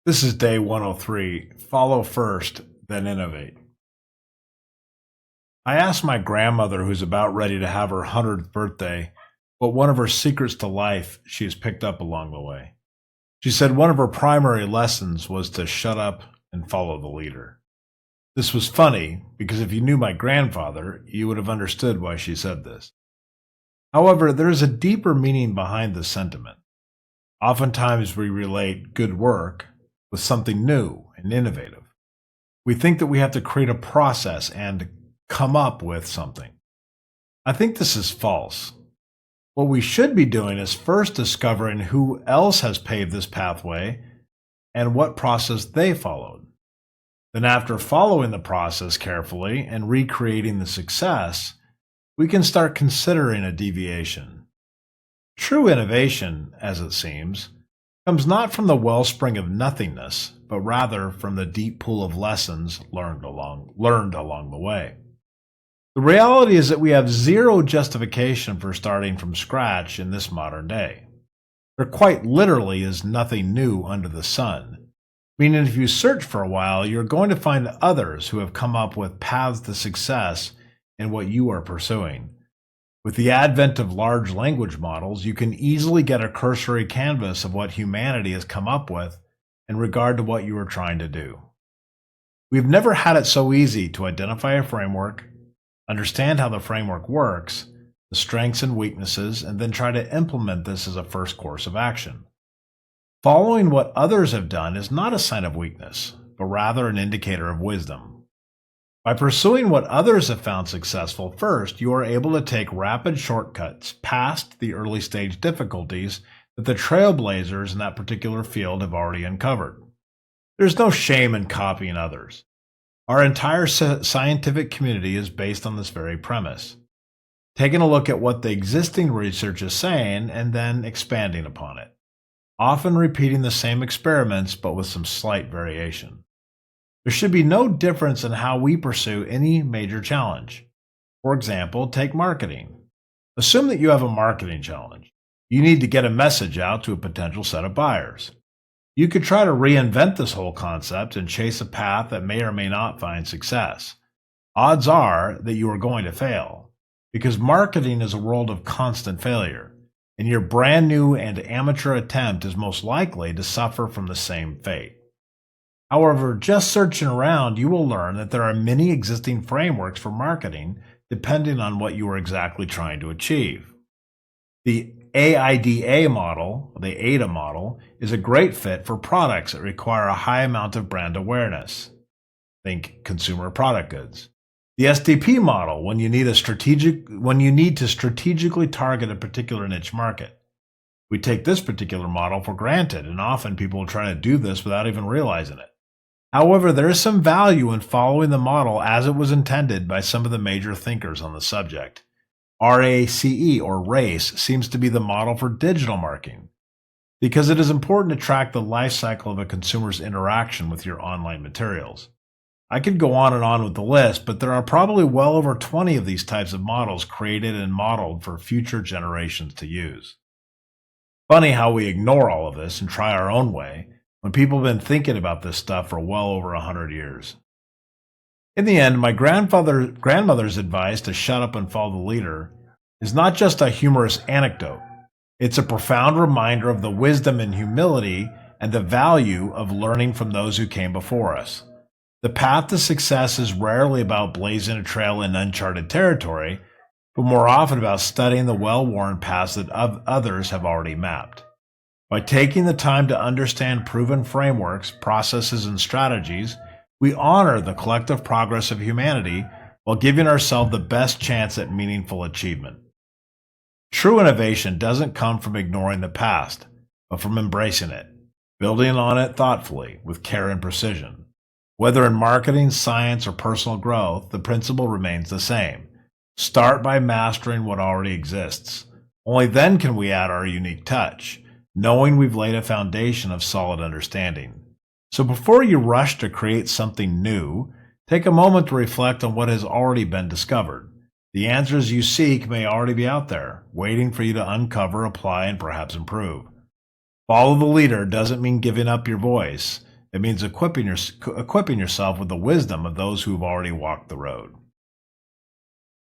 This is day 103. Follow first, then innovate. I asked my grandmother, who's about ready to have her 100th birthday, what one of her secrets to life she has picked up along the way. She said one of her primary lessons was to shut up and follow the leader. This was funny because if you knew my grandfather, you would have understood why she said this. However, there is a deeper meaning behind the sentiment. Oftentimes we relate good work with something new and innovative. We think that we have to create a process and come up with something. I think this is false. What we should be doing is first discovering who else has paved this pathway and what process they followed. Then, after following the process carefully and recreating the success, we can start considering a deviation. True innovation, as it seems, comes not from the wellspring of nothingness, but rather from the deep pool of lessons learned along the way. The reality is that we have zero justification for starting from scratch in this modern day. There quite literally is nothing new under the sun, meaning if you search for a while, you're going to find others who have come up with paths to success in what you are pursuing. With the advent of large language models, you can easily get a cursory canvas of what humanity has come up with in regard to what you are trying to do. We've never had it so easy to identify a framework, understand how the framework works, the strengths and weaknesses, and then try to implement this as a first course of action. Following what others have done is not a sign of weakness, but rather an indicator of wisdom. By pursuing what others have found successful first, you are able to take rapid shortcuts past the early stage difficulties that the trailblazers in that particular field have already uncovered. There's no shame in copying others. Our entire scientific community is based on this very premise. Taking a look at what the existing research is saying and then expanding upon it, often repeating the same experiments but with some slight variation. There should be no difference in how we pursue any major challenge. For example, take marketing. Assume that you have a marketing challenge. You need to get a message out to a potential set of buyers. You could try to reinvent this whole concept and chase a path that may or may not find success. Odds are that you are going to fail, because marketing is a world of constant failure, and your brand new and amateur attempt is most likely to suffer from the same fate. However, just searching around, you will learn that there are many existing frameworks for marketing depending on what you are exactly trying to achieve. The AIDA model, the AIDA model, is a great fit for products that require a high amount of brand awareness. Think consumer product goods. The SDP model, when you need to strategically target a particular niche market. We take this particular model for granted, and often people will try to do this without even realizing it. However, there is some value in following the model as it was intended by some of the major thinkers on the subject. RACE, or RACE, seems to be the model for digital marketing, because it is important to track the life cycle of a consumer's interaction with your online materials. I could go on and on with the list, but there are probably well over 20 of these types of models created and modeled for future generations to use. Funny how we ignore all of this and try our own way when people have been thinking about this stuff for well over 100 years. In the end, my grandmother's advice to shut up and follow the leader is not just a humorous anecdote. It's a profound reminder of the wisdom and humility and the value of learning from those who came before us. The path to success is rarely about blazing a trail in uncharted territory, but more often about studying the well-worn paths that others have already mapped. By taking the time to understand proven frameworks, processes, and strategies, we honor the collective progress of humanity while giving ourselves the best chance at meaningful achievement. True innovation doesn't come from ignoring the past, but from embracing it, building on it thoughtfully with care and precision. Whether in marketing, science, or personal growth, the principle remains the same. Start by mastering what already exists. Only then can we add our unique touch, knowing we've laid a foundation of solid understanding. So before you rush to create something new, take a moment to reflect on what has already been discovered. The answers you seek may already be out there, waiting for you to uncover, apply, and perhaps improve. Follow the leader doesn't mean giving up your voice. It means equipping yourself with the wisdom of those who've already walked the road.